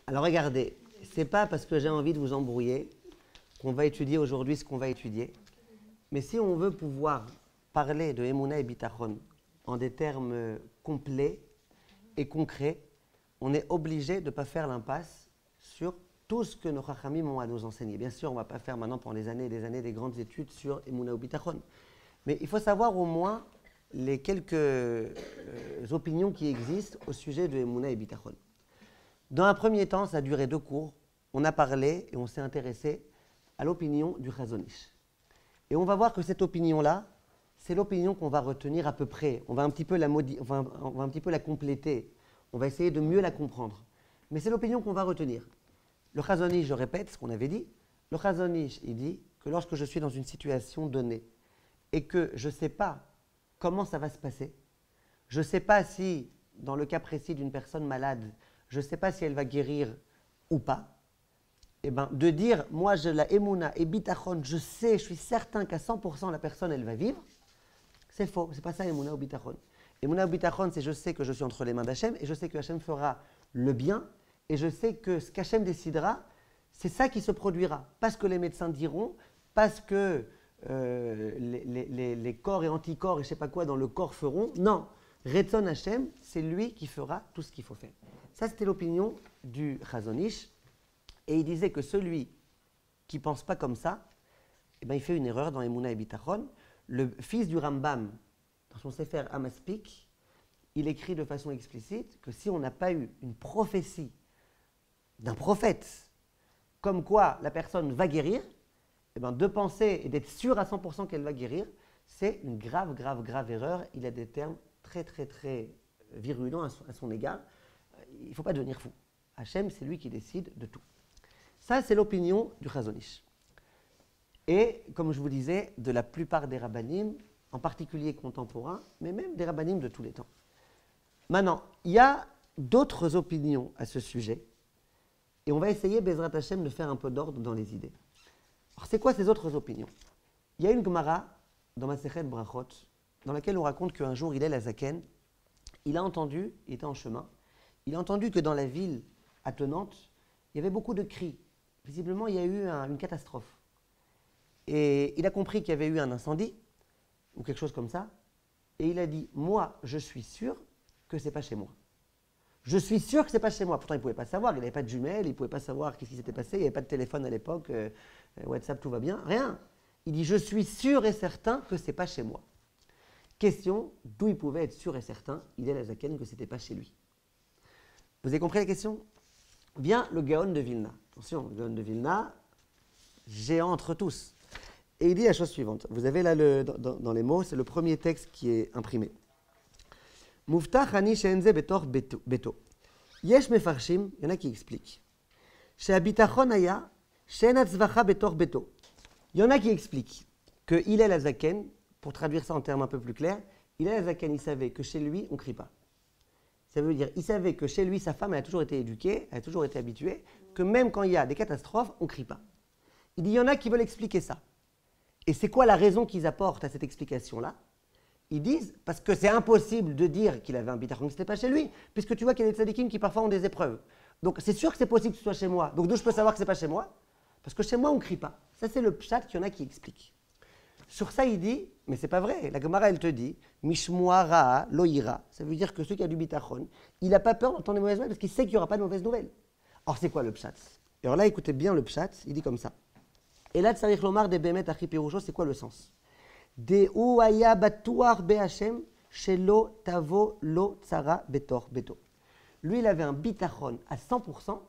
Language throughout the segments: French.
Alors regardez, c'est pas parce que j'ai envie de vous embrouiller qu'on va étudier aujourd'hui ce qu'on va étudier. Mais si on veut pouvoir parler de Emouna et Bitachon en des termes complets et concrets, on est obligé de ne pas faire l'impasse sur tout ce que nos Chachamim ont à nous enseigner. Bien sûr, on ne va pas faire maintenant pendant des années et des années des grandes études sur Emouna ou Bitachon. Mais il faut savoir au moins les quelques opinions qui existent au sujet de Emouna et Bitachon. Dans un premier temps, ça a duré 2 cours. On a parlé et on s'est intéressé à l'opinion du Chazon Ish. Et on va voir que cette opinion-là, c'est l'opinion qu'on va retenir à peu près. On va un petit peu la un petit peu la compléter. On va essayer de mieux la comprendre. Mais c'est l'opinion qu'on va retenir. Le Chazon Ish, je répète ce qu'on avait dit, le Chazon Ish, il dit que lorsque je suis dans une situation donnée et que je ne sais pas comment ça va se passer, je ne sais pas si, dans le cas précis d'une personne malade, je ne sais pas si elle va guérir ou pas, eh ben, de dire, moi, je la Emouna et Bitachon, je sais, je suis certain qu'à 100% la personne, elle va vivre, c'est faux. C'est pas ça, Emouna ou Bitachon. Emouna ou Bitachon, c'est je sais que je suis entre les mains d'Hachem et je sais que Hachem fera le bien et je sais que ce qu'Hachem décidera, c'est ça qui se produira. Pas ce que les médecins diront, pas ce que les corps et anticorps et je sais pas quoi dans le corps feront. Non, Retzon Hachem, c'est lui qui fera tout ce qu'il faut faire. Ça, c'était l'opinion du Chazon Ish. Et il disait que celui qui ne pense pas comme ça, eh ben, il fait une erreur dans Emouna et Bitachon. Le fils du Rambam, dans son Sefer Amaspik, il écrit de façon explicite que si on n'a pas eu une prophétie d'un prophète, comme quoi la personne va guérir, eh ben, de penser et d'être sûr à 100% qu'elle va guérir, c'est une grave, grave, grave erreur. Il a des termes très, très, très virulents à son égard. Il ne faut pas devenir fou. Hachem, c'est lui qui décide de tout. Ça, c'est l'opinion du Chazon Ish. Et, comme je vous disais, de la plupart des rabbanim, en particulier contemporains, mais même des rabbanim de tous les temps. Maintenant, il y a d'autres opinions à ce sujet, et on va essayer, Bezrat Hashem, de faire un peu d'ordre dans les idées. Alors, c'est quoi ces autres opinions? Il y a une Gemara dans Masechet Brachot, dans laquelle on raconte qu'un jour, Hillel Hazaken, il a entendu, il était en chemin, il a entendu que dans la ville attenante, il y avait beaucoup de cris. Visiblement, il y a eu une catastrophe. Et il a compris qu'il y avait eu un incendie, ou quelque chose comme ça, et il a dit, moi, je suis sûr que ce n'est pas chez moi. Je suis sûr que ce n'est pas chez moi. Pourtant, il ne pouvait pas savoir, il n'avait pas de jumelles, il ne pouvait pas savoir qu'est-ce qui s'était passé, il n'y avait pas de téléphone à l'époque, WhatsApp, tout va bien, rien. Il dit, je suis sûr et certain que ce n'est pas chez moi. Question, d'où il pouvait être sûr et certain, Hillel Hazaken, que ce n'était pas chez lui. Vous avez compris la question? Vient le Gaon de Vilna. Attention, le Gaon de Vilna, géant entre tous. Et il dit la chose suivante. Vous avez là, dans les mots, c'est le premier texte qui est imprimé. Muftach ani she'enze betor beto. Yesh mefarshim, il y en a qui expliquent. She'habitachon haya she'en hatzvacha betor beto. Il y en a qui expliquent que Hillel Hazaken, pour traduire ça en termes un peu plus clairs, Hillel Hazaken, il savait que chez lui, on ne crie pas. Ça veut dire, il savait que chez lui, sa femme, elle a toujours été éduquée, elle a toujours été habituée, que même quand il y a des catastrophes, on ne crie pas. Il dit, il y en a qui veulent expliquer ça. Et c'est quoi la raison qu'ils apportent à cette explication-là? Ils disent, parce que c'est impossible de dire qu'il avait un bitachon, que ce n'était pas chez lui, puisque tu vois qu'il y a des tzadikim qui parfois ont des épreuves. Donc c'est sûr que c'est possible que ce soit chez moi. Donc d'où je peux savoir que ce n'est pas chez moi? Parce que chez moi, on ne crie pas. Ça, c'est le pshat qu'il y en a qui expliquent. Sur ça, il dit, mais c'est pas vrai. La Gemara, elle te dit, Mishmoa ra'a loïra. Ça veut dire que celui qui a du bitachon, il n'a pas peur d'entendre des mauvaises nouvelles parce qu'il sait qu'il n'y aura pas de mauvaises nouvelles. Or, c'est quoi le pshat? Et alors là, écoutez bien le pshat, il dit comme ça. Et là, tsarich lomar de bemet achi pirusho, c'est quoi le sens? De ou aya batuar be'Hashem, shelo tavo lo tsara betor beto. Lui, il avait un bitachon à 100%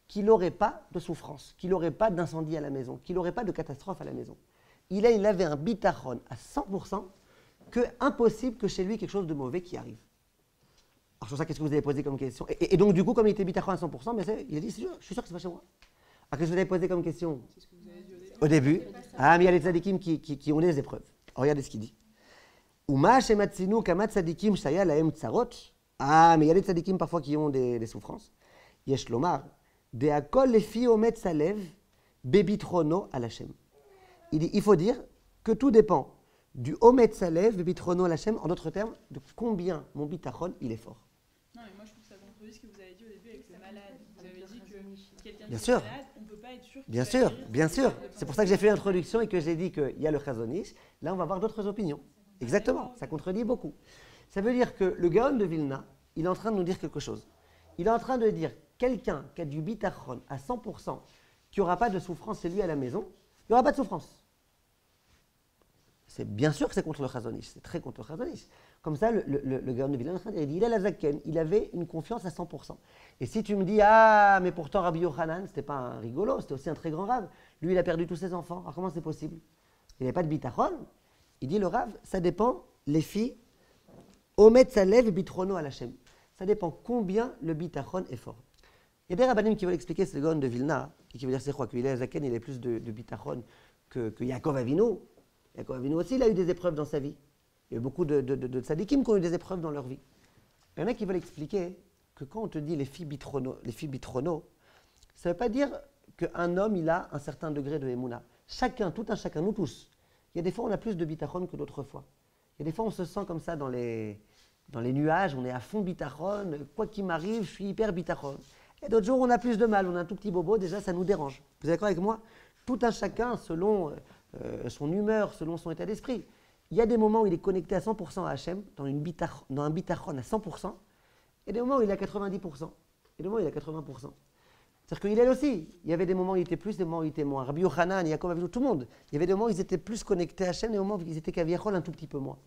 qu'il n'aurait pas de souffrance, qu'il n'aurait pas d'incendie à la maison, qu'il n'aurait pas de catastrophe à la maison. Il avait un bitachon à 100% que impossible que chez lui quelque chose de mauvais qui arrive. Alors sur ça, qu'est-ce que vous avez posé comme question? Et donc du coup, comme il était bitachon à 100%, mais il a dit, je suis sûr que c'est pas chez moi. Alors qu'est-ce que vous avez posé comme question? C'est ce que vous avez dit au début. Ah, mais il y a les tzadikim qui ont des épreuves. Alors, regardez ce qu'il dit. Uma shematzinu kama tzadikim shaya lahem tsarot. Ah, mais il y a des tzadikim parfois qui ont des souffrances. Yesh lomar de akol lefi omet salev bebitrono al Hashem. Il dit, il faut dire que tout dépend du Omet Salev, Bitrono Lachem, en d'autres termes, de combien mon bitachon il est fort. Non, mais moi je trouve que ça contredit ce que vous avez dit au début avec les malade. Vous avez dit que quelqu'un qui Bien est sûr. malade, on ne peut pas être sûr qu'il Bien va sûr, guérir bien si sûr. c'est C'est pour ça que j'ai fait l'introduction et que j'ai dit qu'il y a le Chazonish. Là, on va voir d'autres opinions. Exactement, ça contredit beaucoup. Ça veut dire que le Gaon de Vilna, il est en train de nous dire quelque chose. Il est en train de dire quelqu'un qui a du bitachon à 100%, qui n'aura pas de souffrance, c'est lui à la maison, il n'y aura pas de souffrance. C'est bien sûr que c'est contre le Chazonish, c'est très contre le Chazonish. Comme ça, le Gaon de Vilna est en train de dire, il a la Zaken, il avait une confiance à 100%. Et si tu me dis, ah, mais pourtant Rabbi Yochanan, c'était pas un rigolo, c'était aussi un très grand rave. Lui, il a perdu tous ses enfants. Alors comment c'est possible? Il n'avait pas de bitachon. Il dit, le rave, ça dépend, les filles, omet salev bitrono al Hashem. Ça dépend combien le bitachon est fort. Il y a des rabbanim qui veulent expliquer ce Gaon de Vilna, et qui veulent dire, c'est quoi, qu'il a Zaken, il a plus de bitachon que Yaakov Avinu. Yaakov Avinu aussi, il a eu des épreuves dans sa vie. Il y a eu beaucoup de tzadikim qui ont eu des épreuves dans leur vie. Il y en a qui veulent expliquer que quand on te dit les filles bitrono, ça ne veut pas dire qu'un homme, il a un certain degré de émouna. Chacun, tout un chacun, nous tous. Il y a des fois, on a plus de bitachon que d'autres fois. Il y a des fois, on se sent comme ça dans les nuages, on est à fond bitachon, quoi qu'il m'arrive, je suis hyper bitachon. Et d'autres jours, on a plus de mal, on a un tout petit bobo, déjà, ça nous dérange. Vous êtes d'accord avec moi? Tout un chacun, selon son humeur, selon son état d'esprit. Il y a des moments où il est connecté à 100% à Hachem, dans un bitachon à 100%, et des moments où il est à 90%, et des moments où il est à 80%. C'est-à-dire qu'il est aussi. Il y avait des moments où il était plus, des moments où il était moins. Rabbi Yochanan, Yaakov Avinu, tout le monde. Il y avait des moments où ils étaient plus connectés à Hachem, et des moments où ils étaient kaviachol un tout petit peu moins.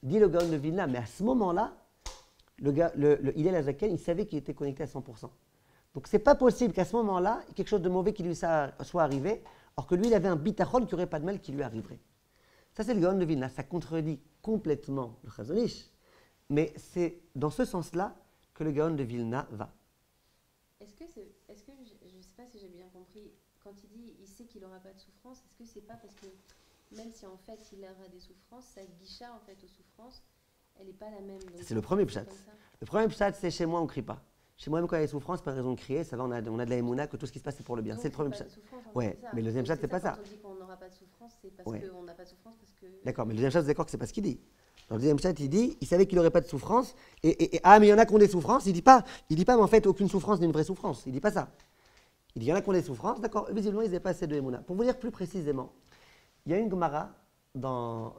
Il dit le Gaon de Vilna, mais à ce moment-là, Hillel Azaken, il savait qu'il était connecté à 100%. Donc c'est pas possible qu'à ce moment-là, quelque chose de mauvais qui lui soit arrivé, alors que lui, il avait un bitachon qui n'aurait pas de mal qui lui arriverait. Ça, c'est le Gaon de Vilna. Ça contredit complètement le Chazonish, mais c'est dans ce sens-là que le Gaon de Vilna va. Est-ce que je ne sais pas si j'ai bien compris, quand il dit il sait qu'il n'aura pas de souffrance, est-ce que c'est pas parce que même si en fait il aura des souffrances, sa guicha en fait aux souffrances, elle n'est pas la même. C'est le premier pshat. Le premier pshat, c'est chez moi on ne crie pas. Chez moi, même quand il y a des souffrances, pas raison de crier, ça va, on a de la émouna, que tout ce qui se passe c'est pour le bien. Donc, c'est le premier pshat. Ouais, mais le deuxième pshat, c'est pas ça. Quand on dit qu'on n'aura pas de souffrance, c'est parce qu'on n'a pas de souffrance parce que. D'accord, mais le deuxième pshat, vous êtes d'accord que c'est pas ce qu'il dit. Dans le deuxième pshat, il dit, il savait qu'il n'aurait pas de souffrance, ah, mais il y en a qui ont des souffrances, il dit pas, mais en fait, aucune souffrance n'est une vraie souffrance. Il dit pas ça. Il dit, il y en a qui ont des souffrances, d'accord, visiblement, ils n'avaient pas assez de émouna. Pour vous dire plus précisément, il y a une Gemara dans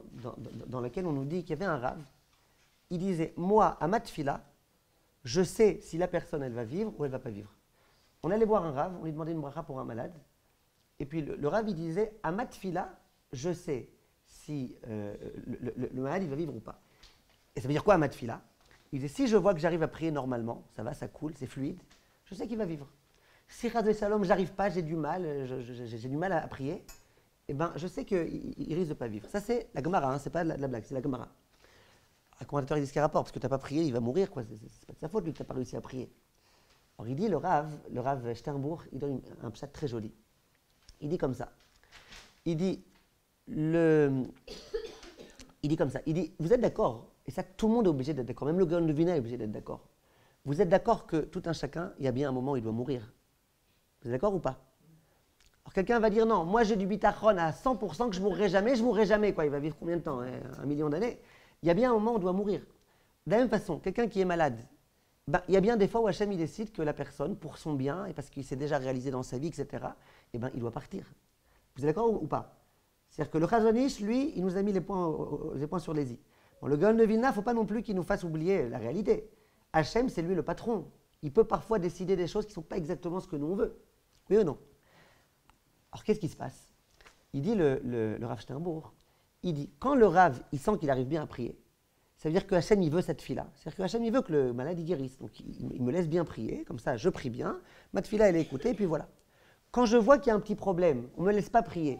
laquelle on nous dit qu'il y avait un rave, il disait, moi, à ma tfila, je sais si la personne, elle va vivre ou elle ne va pas vivre. On allait voir un rave, on lui demandait une bracha pour un malade, et puis le rave, il disait, à ma tfila, je sais si le malade, il va vivre ou pas. Et ça veut dire quoi, à ma tfila? Il disait, si je vois que j'arrive à prier normalement, ça va, ça coule, c'est fluide, je sais qu'il va vivre. Si Chas Shalom, j'arrive pas, j'ai du mal, j'ai du mal à prier, eh ben, je sais qu'il risque de ne pas vivre. Ça, c'est la Gemara, hein, c'est pas la blague, c'est la Gemara. Un commentateur, il dit ce qu'il rapporte, parce que tu n'as pas prié, il va mourir, quoi. C'est pas de sa faute, lui, que tu n'as pas réussi à prier. Alors, il dit, le Rav Sternbourg, il donne un pshat très joli. Il dit comme ça. Il dit comme ça. Il dit, vous êtes d'accord, et ça, tout le monde est obligé d'être d'accord, même le Gaon de Vilna est obligé d'être d'accord. Vous êtes d'accord que tout un chacun, il y a bien un moment où il doit mourir. Vous êtes d'accord ou pas? Alors, quelqu'un va dire, non, moi j'ai du bitachon à 100% que je mourrai jamais, quoi. Il va vivre combien de temps, hein, 1 million d'années? Il y a bien un moment où on doit mourir. De la même façon, quelqu'un qui est malade, il y a bien des fois où Hachem il décide que la personne, pour son bien, et parce qu'il s'est déjà réalisé dans sa vie, etc., il doit partir. Vous êtes d'accord ou pas? C'est-à-dire que le Chazonish, lui, il nous a mis les points sur les i. Bon, le Gaon de Vilna, il ne faut pas non plus qu'il nous fasse oublier la réalité. Hachem, c'est lui le patron. Il peut parfois décider des choses qui ne sont pas exactement ce que nous on veut. Oui ou non? Alors qu'est-ce qui se passe? Il dit le Rav Sternbourg, il dit, quand le Rav, il sent qu'il arrive bien à prier, ça veut dire que Hachem, il veut cette fila. C'est-à-dire que Hachem, il veut que le malade, il guérisse. Donc, il me laisse bien prier, comme ça, je prie bien, ma fila, elle est écoutée, et puis voilà. Quand je vois qu'il y a un petit problème, on ne me laisse pas prier.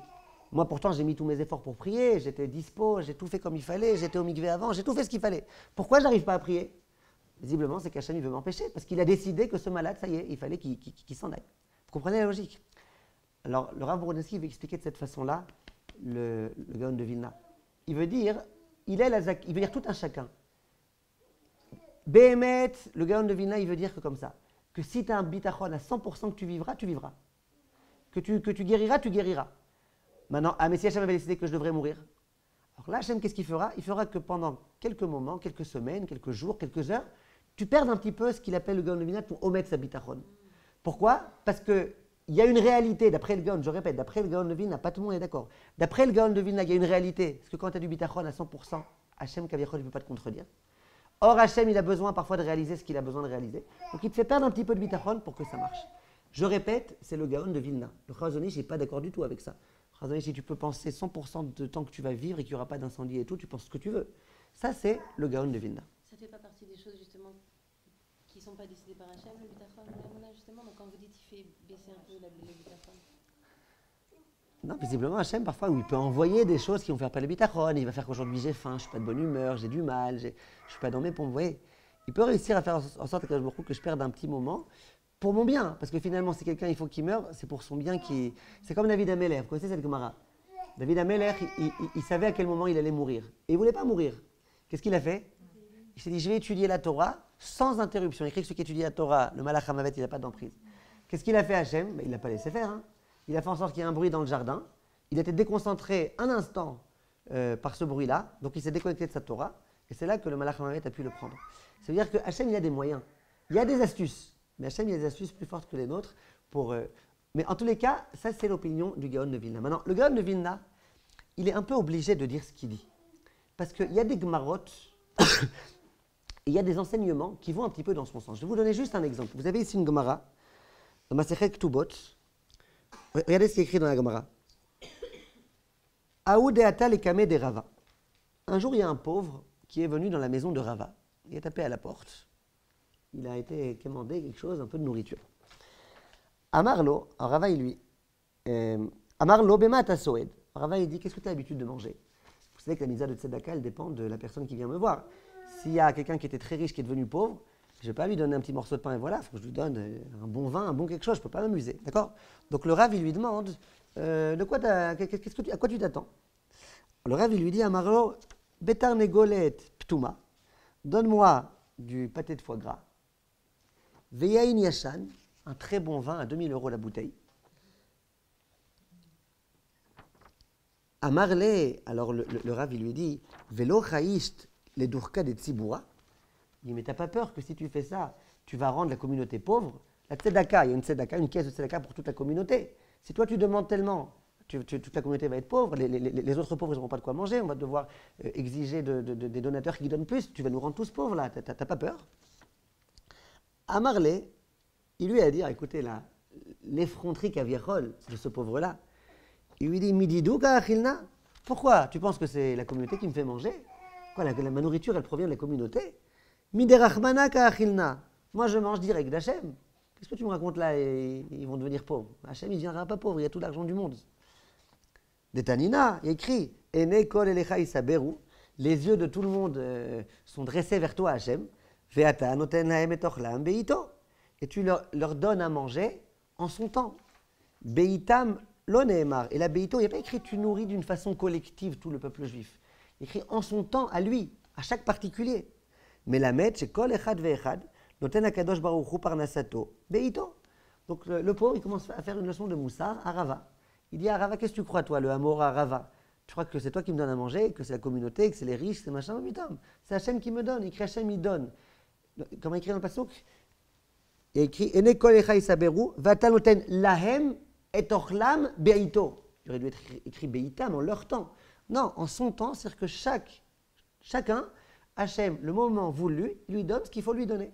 Moi, pourtant, j'ai mis tous mes efforts pour prier, j'étais dispo, j'ai tout fait comme il fallait, j'étais au mikvé avant, j'ai tout fait ce qu'il fallait. Pourquoi je n'arrive pas à prier? Visiblement, c'est qu'Hachem, il veut m'empêcher, parce qu'il a décidé que ce malade, ça y est, il fallait qu'il s'en aille. Vous comprenez la logique? Alors, le Rav Borodensky veut expliquer de cette façon-là le Gaon de Vilna. Il veut dire, il veut dire tout un chacun. Béhémet, le Gaon de Vilna, il veut dire que comme ça, que si tu as un bitachon à 100% que tu vivras, tu vivras. Que tu guériras, tu guériras. Maintenant, mais si Hachem avait décidé que je devrais mourir, alors là, Hachem, qu'est-ce qu'il fera? Il fera que pendant quelques moments, quelques semaines, quelques jours, quelques heures, tu perds un petit peu ce qu'il appelle le Gaon de Vilna, ton Ometz Habitachon. Pourquoi? Parce qu'il y a une réalité, d'après le Gaon, je répète, d'après le Gaon de Vilna, pas tout le monde est d'accord. D'après le Gaon de Vilna, il y a une réalité. Parce que quand tu as du Bitachon à 100%, Hachem Kaviachol ne peut pas te contredire. Or, Hachem, il a besoin parfois de réaliser ce qu'il a besoin de réaliser. Donc, il te fait perdre un petit peu de Bitachon pour que ça marche. Je répète, c'est le Gaon de Vilna. Le Chazon Ish n'est pas d'accord du tout avec ça. Le Chazon Ish, si tu peux penser 100% de temps que tu vas vivre et qu'il n'y aura pas d'incendie et tout, tu penses ce que tu veux. Ça, c'est le Gaon de Vilna. Ça fait pas partie des choses justement qui sont pas décidées par Hachem, le bitachon, justement. Donc quand vous dites il fait baisser un peu le bitachon. Non, visiblement, Hachem, parfois, il peut envoyer des choses qui vont faire pas le bitachon. Il va faire qu'aujourd'hui j'ai faim, je suis pas de bonne humeur, j'ai du mal, je suis pas dans mes pompes. Vous voyez, il peut réussir à faire en sorte que je perde un petit moment pour mon bien. Parce que finalement, si quelqu'un il faut qu'il meure, c'est pour son bien qui. C'est comme David Ameler. Vous connaissez cette Gemara? David Ameler, il savait à quel moment il allait mourir. Et il voulait pas mourir. Qu'est-ce qu'il a fait? Il s'est dit, je vais étudier la Torah sans interruption. Il écrit que celui qui étudie la Torah, le Malach Hamavet, il n'a pas d'emprise. Qu'est-ce qu'il a fait Hachem? Il ne l'a pas laissé faire. Hein. Il a fait en sorte qu'il y ait un bruit dans le jardin. Il a été déconcentré un instant par ce bruit-là. Donc il s'est déconnecté de sa Torah. Et c'est là que le Malach Hamavet a pu le prendre. Ça veut dire que Hachem, il a des moyens. Il y a des astuces. Mais Hachem, il a des astuces plus fortes que les nôtres. Mais en tous les cas, ça, c'est l'opinion du Gaon de Vilna. Maintenant, le Gaon de Vilna, il est un peu obligé de dire ce qu'il dit. Parce qu'il y a des Gemarot, il y a des enseignements qui vont un petit peu dans son sens. Je vais vous donner juste un exemple. Vous avez ici une Gemara, dans Masechet Ktubot. Regardez ce qui est écrit dans la Gemara. Aoudeata lekame de Rava. Un jour, il y a un pauvre qui est venu dans la maison de Rava. Il est tapé à la porte. Il a été commandé quelque chose, un peu de nourriture. Amarlo, Rava, il lui. Amarlo bema tasoed. Rava, il dit, qu'est-ce que tu as l'habitude de manger? Vous savez que la misa de Tzedaka, elle dépend de la personne qui vient me voir. S'il y a quelqu'un qui était très riche, qui est devenu pauvre, je ne vais pas lui donner un petit morceau de pain et voilà, il faut que je lui donne un bon vin, un bon quelque chose, je ne peux pas m'amuser. D'accord? Donc le Rav, il lui demande, à quoi tu t'attends? Le Rav, il lui dit, Amaro, betar negolet ptouma, donne-moi du pâté de foie gras, veyain yashan, un très bon vin à 2000 € la bouteille. Amarle, alors le Rav, il lui dit, velo chaïst les dourka des tziboura. Il dit, mais t'as pas peur que si tu fais ça, tu vas rendre la communauté pauvre? La tzedaka, il y a une tzedaka, une caisse de tzedaka pour toute la communauté. Si toi tu demandes tellement, toute la communauté va être pauvre, les autres pauvres n'auront pas de quoi manger, on va devoir exiger des donateurs qui donnent plus, tu vas nous rendre tous pauvres là, t'as pas peur? Amarle, il lui a dit, écoutez là, l'effronterie Kaviachol de ce pauvre-là, il lui dit, mididou ka'achilna, pourquoi? Tu penses que c'est la communauté qui me fait manger? Quoi, ma nourriture, elle provient de la communauté. Miderachmana ka'achilna. Moi, je mange direct d'Hachem. Qu'est-ce que tu me racontes là? Ils vont devenir pauvres. Hachem, il ne viendra pas pauvre, il y a tout l'argent du monde. Detanina, il écrit, Ene kol elecha isaberu. Les yeux de tout le monde sont dressés vers toi, Hachem. Ve'ata noten lahem et ochlam beito. Et tu leur donnes à manger en son temps. Beitam lo nehemar. Et la beito, il n'y a pas écrit tu nourris d'une façon collective tout le peuple juif. Il écrit en son temps, à lui, à chaque particulier. Mais la met, c'est kol echad ve'echad, noten akadosh baruch hu parnasato, beito. Donc le pauvre, il commence à faire une leçon de moussar à Rava. Il dit à Rava, qu'est-ce que tu crois toi, le Hamor à Rava? Tu crois que c'est toi qui me donnes à manger, que c'est la communauté, que c'est les riches, c'est machin? C'est Hachem qui me donne. Il écrit Hachem, il donne. Comment il écrit dans le pasuk? Il écrit Ene kol echad isaberu, vata noten lahem et ochlam beito. Il aurait dû être écrit beitam en leur temps. Non, en son temps, c'est-à-dire que chacun, Hachem, le moment voulu, lui donne ce qu'il faut lui donner.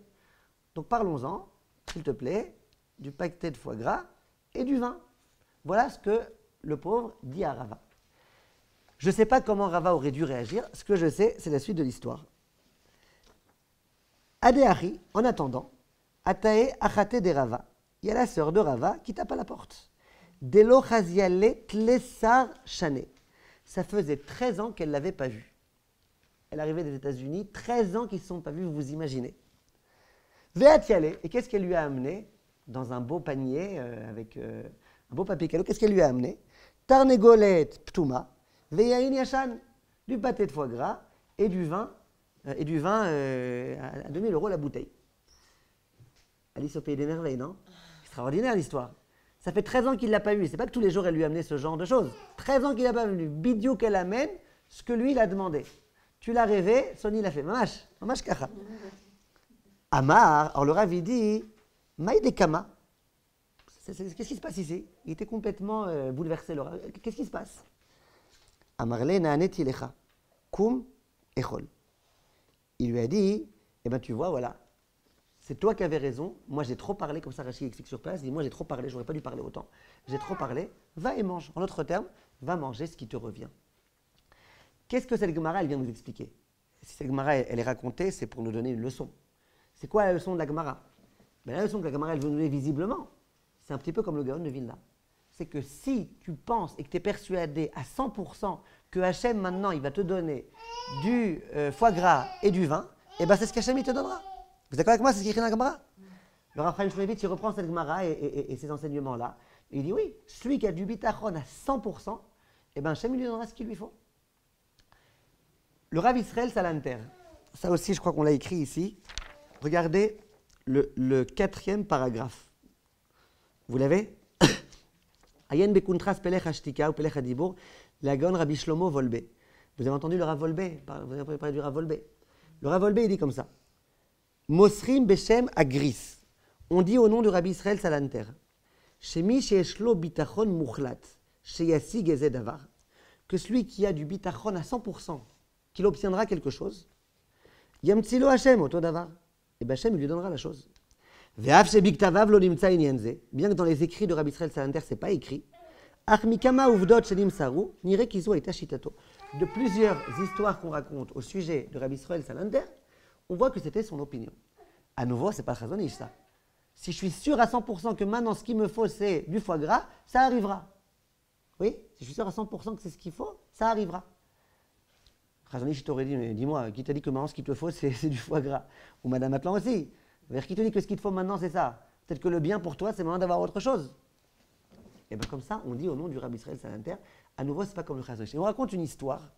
Donc parlons-en, s'il te plaît, du pâté de foie gras et du vin. Voilà ce que le pauvre dit à Rava. Je ne sais pas comment Rava aurait dû réagir. Ce que je sais, c'est la suite de l'histoire. Adéari, en attendant, Atae achate de Rava. Il y a la sœur de Rava qui tape à la porte. Delo chaziale tlesar shane. Ça faisait 13 ans qu'elle ne l'avait pas vu. Elle arrivait des États-Unis, 13 ans qu'ils ne se sont pas vus, vous vous imaginez. Veatiale, et qu'est-ce qu'elle lui a amené? Dans un beau panier, avec un beau papier cadeau, qu'est-ce qu'elle lui a amené? Tarnegolet ptouma, veyain yashan, du pâté de foie gras et du vin à 2000 € la bouteille. Alice au pays des merveilles, non? Extraordinaire l'histoire. Ça fait 13 ans qu'il ne l'a pas vu. C'est pas que tous les jours elle lui amenait ce genre de choses. 13 ans qu'il n'a pas vu. Bidiou qu'elle amène ce que lui il a demandé. Tu l'as rêvé, Sonny l'a fait. Mamash kacha. Amar, alors le Rav il dit, Maïdekama. Qu'est-ce qui se passe ici? Il était complètement bouleversé, le Rav. Qu'est-ce qui se passe? Amarle na'aneti lecha, kum echol. Il lui a dit, eh bien tu vois, voilà, c'est toi qui avais raison, moi j'ai trop parlé, comme ça Rachid explique sur place, il dit, moi j'ai trop parlé, j'aurais pas dû parler autant, j'ai trop parlé, va et mange. En d'autres termes, va manger ce qui te revient. Qu'est-ce que cette Gemara, elle vient nous expliquer? Si cette Gemara, elle est racontée, c'est pour nous donner une leçon. C'est quoi la leçon de la Gemara? Ben, la leçon que la Gemara, elle veut nous donner visiblement, c'est un petit peu comme le Gaon de Vilna. C'est que si tu penses et que tu es persuadé à 100% que Hachem, maintenant, il va te donner du foie gras et du vin, et ben c'est ce qu'Hachem, il te donnera. Vous êtes d'accord avec moi? C'est ce qui est écrit dans la Gemara. Le Rav Chaim Shmulevitch, il reprend cette Gemara et ces enseignements-là. Et il dit oui, celui qui a du bitachon à 100%, et ben Hachem, il lui donnera ce qu'il lui faut. Le Rav Israël Salanter, ça aussi, je crois qu'on l'a écrit ici. Regardez le 4e paragraphe. Vous l'avez? Ayen bekuntras pelech hashtika ou pelech hadibur, la Gaon Rabbi Shlomo Volbe. Vous avez entendu le Rav Volbe? Vous avez parlé du Rav Volbe. Le Rav Volbe, il dit comme ça. Mosrim beshem agris. On dit au nom de Rabbi Israël Salanter. Shemi sheeshlo bitachon muchlat, sheyasig eze davar. Que celui qui a du bitachon à 100%, qu'il obtiendra quelque chose, yamtsilo Hashem oto davar. Et bien Hashem, il lui donnera la chose. Bien que dans les écrits de Rabbi Israël Salanter, ce n'est pas écrit. De plusieurs histoires qu'on raconte au sujet de Rabbi Israël Salanter, on voit que c'était son opinion. À nouveau, ce n'est pas le Chazon Ish, ça. Si je suis sûr à 100% que maintenant ce qu'il me faut c'est du foie gras, ça arrivera. Oui, si je suis sûr à 100% que c'est ce qu'il faut, ça arrivera. Chazon Ish t'aurait dit, mais dis-moi, qui t'a dit que maintenant ce qu'il te faut c'est du foie gras? Ou Madame Atlan aussi. Qui te dit que ce qu'il te faut maintenant, c'est ça? Peut-être que le bien pour toi, c'est maintenant d'avoir autre chose. Et bien comme ça, on dit au nom du Rabbi Israël Salanter, à nouveau, c'est pas comme le Chazon Ish. On raconte une histoire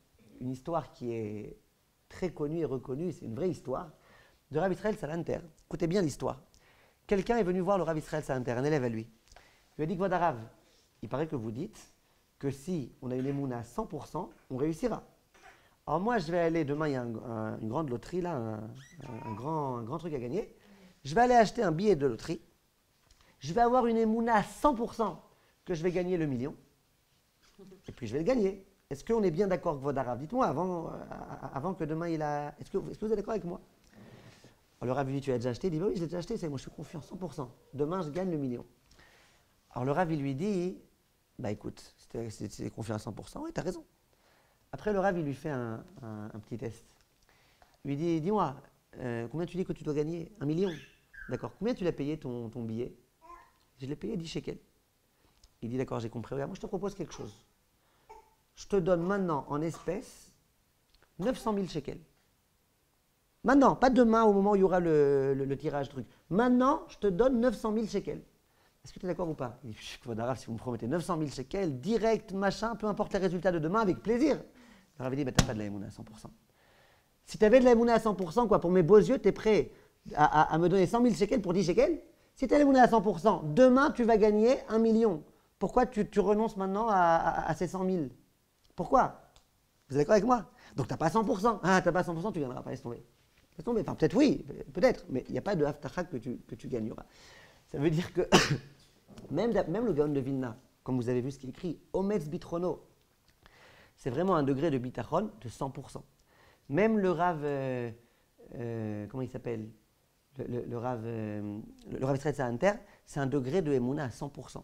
qui est très connue et reconnue, c'est une vraie histoire, de Rabbi Israël Salanter. Écoutez bien l'histoire. Quelqu'un est venu voir le Rabbi Israël Salanter, un élève à lui. Il lui a dit, Kvod Harav, il paraît que vous dites que si on a une émouna à 100%, on réussira. Alors moi, je vais aller, demain, il y a une grande loterie, là, un grand truc à gagner. Je vais aller acheter un billet de loterie. Je vais avoir une émouna à 100% que je vais gagner le million. Et puis je vais le gagner. Est-ce qu'on est bien d'accord avec Kvod Harav? Dites-moi avant que demain il a... Est-ce que vous êtes d'accord avec moi? Alors le Rav lui dit, tu l'as déjà acheté? Il dit, oui, je l'ai déjà acheté, c'est moi, je suis confiant 100%. Demain, je gagne le million. Alors le Rav lui dit, bah écoute, si tu es confiant à 100%, oui, tu as raison. Après, le Rav, il lui fait un petit test. Il lui dit, dis-moi, combien tu dis que tu dois gagner? 1 million. D'accord. Combien tu l'as payé ton billet? Je l'ai payé 10 shekels. Il dit, d'accord, j'ai compris. Regarde, moi, je te propose quelque chose. Je te donne maintenant, en espèces, 900 000 shekels. Maintenant, pas demain, au moment où il y aura le tirage, truc. Maintenant, je te donne 900 000 shekels. Est-ce que tu es d'accord ou pas? Il dit, Kvod Harav, si vous me promettez 900 000 shekels, direct, machin, peu importe les résultats de demain, avec plaisir. Le Rav dit, bah, tu n'as pas de la émouna à 100%. Si tu avais de la émouna à 100%, quoi, pour mes beaux yeux, tu es prêt à me donner 100 000 shekels pour 10 shekels? Si tu as l'émouna à 100%, demain, tu vas gagner 1 million. Pourquoi tu renonces maintenant à ces 100 000? Pourquoi? Vous êtes d'accord avec moi? Donc, tu n'as pas 100%. Ah, tu n'as pas 100%, tu ne gagneras pas, laisse tomber. Laisse tomber. Enfin, peut-être oui, peut-être, mais il n'y a pas de haftacha que tu gagneras. Ça veut dire que même le Gaon de Vilna, comme vous avez vu ce qui est écrit, Ometz Bitrono, c'est vraiment un degré de bitachon de 100%. Même le Rav, comment il s'appelle? Le Rav Israël Salanter, c'est un degré de émouna à 100%.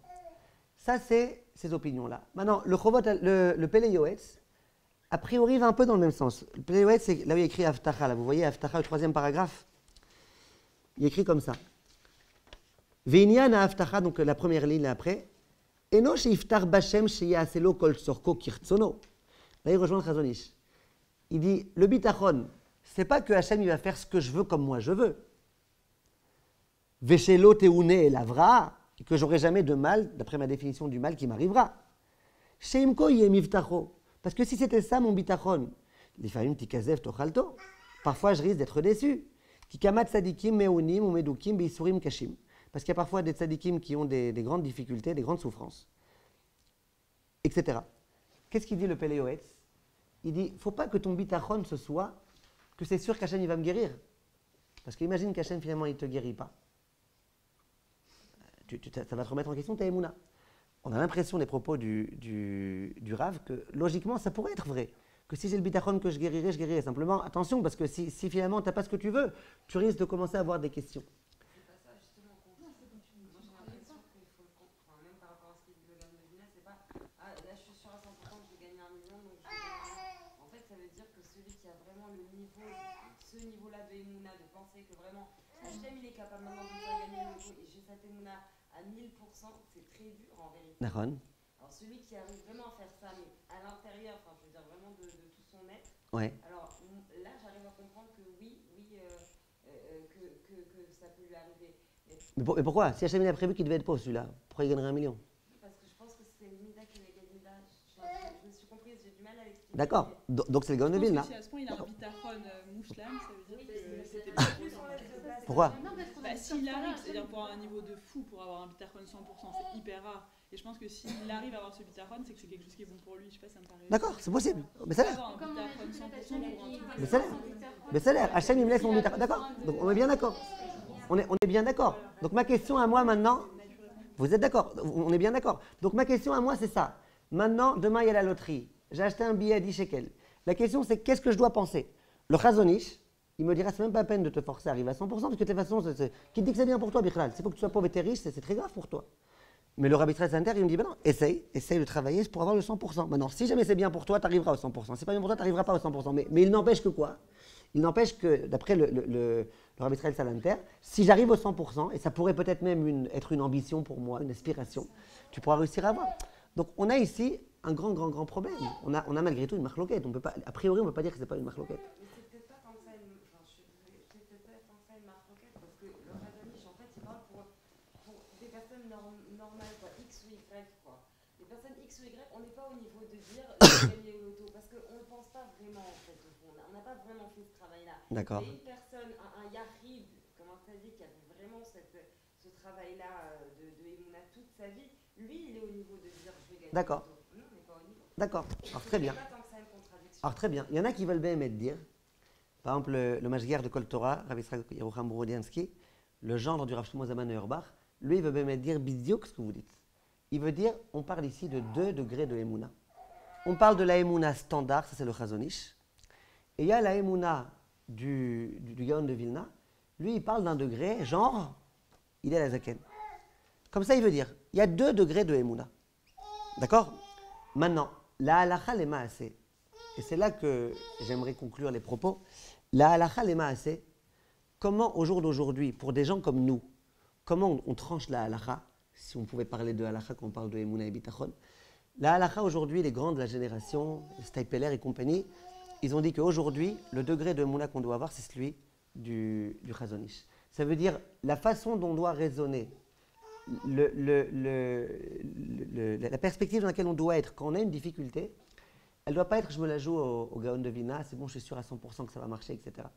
Ça, c'est ces opinions-là. Maintenant, le Pelei Yoetz, a priori, va un peu dans le même sens. Le Pelei Yoetz, c'est là où il y a écrit Haftacha. Là, vous voyez Haftacha, le 3e paragraphe. Il est écrit comme ça. Ve'inyan ha'haftacha, donc la première ligne après. Eno she'iftar b'Hashem she'yaselo kol tzorko kirtzono. Là, il rejoint le Chazon Ish. Il dit, le bitachon, c'est pas que Hachem il va faire ce que je veux comme moi je veux. Veshelo teune elavra, que j'aurai jamais de mal, d'après ma définition du mal qui m'arrivera. Sheimko yemivtacho. Parce que si c'était ça mon bitachon, l'ifayim tikazev tochalto, parfois je risque d'être déçu. Tikamat tzadikim meunim ou medukim beisurim kashim. Parce qu'il y a parfois des tzadikim qui ont des grandes difficultés, des grandes souffrances, etc. Qu'est-ce qu'il dit le Pelei Yoetz? Il dit, il ne faut pas que ton bitachon ce soit que c'est sûr qu'Hachem il va me guérir. Parce qu'imagine qu'Hachem, finalement, il ne te guérit pas. Ça va te remettre en question ta émouna. On a l'impression des propos du Rav que, logiquement, ça pourrait être vrai. Que si j'ai le bitachon que je guérirai, je guérirai. Simplement, attention, parce que si finalement, tu n'as pas ce que tu veux, tu risques de commencer à avoir des questions. C'est pas ça, justement, qu'on moi j'ai l'impression qu'il faut le comprendre, même par rapport à ce qu'il dit le gars de Medina, c'est pas ah là je suis sûr à 100% que je vais gagner 1 million donc je vais gagner 1 million. En fait, ça veut dire que celui qui a vraiment le niveau, ce niveau-là de Emouna, de penser que vraiment Hachem il est capable maintenant de me faire gagner le lot et j'ai cette Emouna à 1000%, c'est très dur en vérité. Naron. Alors celui qui arrive vraiment à faire ça, mais à l'intérieur, enfin je veux dire vraiment de tout son être, Ouais. alors là j'arrive à comprendre que oui, que ça peut lui arriver. Mais pourquoi? Si Hachem il a prévu qu'il devait être pauvre, celui-là, pourquoi il gagnerait 1 million? Parce que je pense que c'est Mida qui l'a gagné là. Je me suis comprise, j'ai du mal à l'expliquer. D'accord. Donc c'est le Gaon de Vilna. Si à ce point il a un bitachon mouchlam, ça veut dire que c'était Plus on laisse de place. Pourquoi? Bah, s'il arrive, c'est-à-dire pour un niveau de fou, pour avoir un bitachon 100%, c'est hyper rare. Et je pense que s'il arrive à avoir ce bitachon, c'est que c'est quelque chose qui est bon pour lui. Je sais pas, ça me paraît. D'accord, c'est possible. Mais ça a l'air. Avoir un bitachon 100% pour un truc. Mais ça a l'air. Mais ça a l'air. Hachem il me laisse mon bitachon. D'accord. Donc on est bien d'accord. On est bien d'accord. Donc ma question à moi maintenant, vous êtes d'accord? On est bien d'accord. Donc ma question à moi c'est ça. Maintenant, demain il y a la loterie. J'ai acheté un billet à 10 shekels. La question c'est qu'est-ce que je dois penser? Le Chazonish, il me dira c'est même pas la peine de te forcer à arriver à 100% parce que de toute façon, qui te dit que c'est bien pour toi, Bichlal? C'est faut que tu sois pauvre et t'es riche, c'est très grave pour toi. Mais le Rabbi Israël Sainter, il me dit ben non, essaye de travailler pour avoir le 100%. Maintenant, si jamais c'est bien pour toi, tu arriveras au 100%. Si c'est pas bien pour toi, tu n'arriveras pas au 100%. Mais il n'empêche que quoi? Il n'empêche que, d'après le Rabbi Israël Sainter, si j'arrive au 100%, et ça pourrait peut-être même être une ambition pour moi, une aspiration, tu pourras réussir à avoir. Donc on a ici un grand problème. On a malgré tout une marloquette. On peut pas, a priori, on ne peut pas dire que ce n'est pas une marloquette. Mais c'est peut-être pas tant que ça une, enfin, c'est peut-être pas tant que ça une marque roquette parce que le Radonish, en fait, il parle pour des personnes normales, quoi, X ou Y, quoi. Les personnes X ou Y, on n'est pas au niveau de dire je vais gagner au loto parce qu'on ne pense pas vraiment, en fait, au fond. On n'a pas vraiment fait ce travail-là. D'accord. Et une personne, un Yahid, comment ça dit, qui a fait vraiment ce travail-là de Emouna toute sa vie, lui, il est au niveau de dire je vais gagner D'accord. au loto. Nous, on n'est pas au niveau. D'accord. Alors très bien. C'est pas tant que ça une contradiction. Alors très bien. Il y en a qui veulent bien aimer dire, par exemple le Mashguer de Kol Torah, Rav Israël Yerucham Borodiansky, le gendre du Rav Shlomo Zalman Auerbach, lui il veut bien dire bidiouk ce que vous dites. Il veut dire, on parle ici de 2 degrés de Emouna. On parle de la Emouna standard, ça c'est le Chazonish. Et il y a la Emouna du Gaon de Vilna. Lui il parle d'un degré, genre, il est la Zaken. Comme ça il veut dire, il y a 2 degrés de Emouna. D'accord? Maintenant, la halakha les maaseh. Et c'est là que j'aimerais conclure les propos. La halakha les maaseh, comment au jour d'aujourd'hui, pour des gens comme nous, comment on tranche la halakha, si on pouvait parler de halakha quand on parle de Emouna et Bitachon. La halakha aujourd'hui, les grands de la génération, Steipeler et compagnie, ils ont dit qu'aujourd'hui, le degré de Emouna qu'on doit avoir, c'est celui du Chazonish. Ça veut dire la façon dont on doit raisonner, la perspective dans laquelle on doit être quand on a une difficulté, elle ne doit pas être je me la joue au Gaon de Vilna, c'est bon, je suis sûr à 100% que ça va marcher, etc.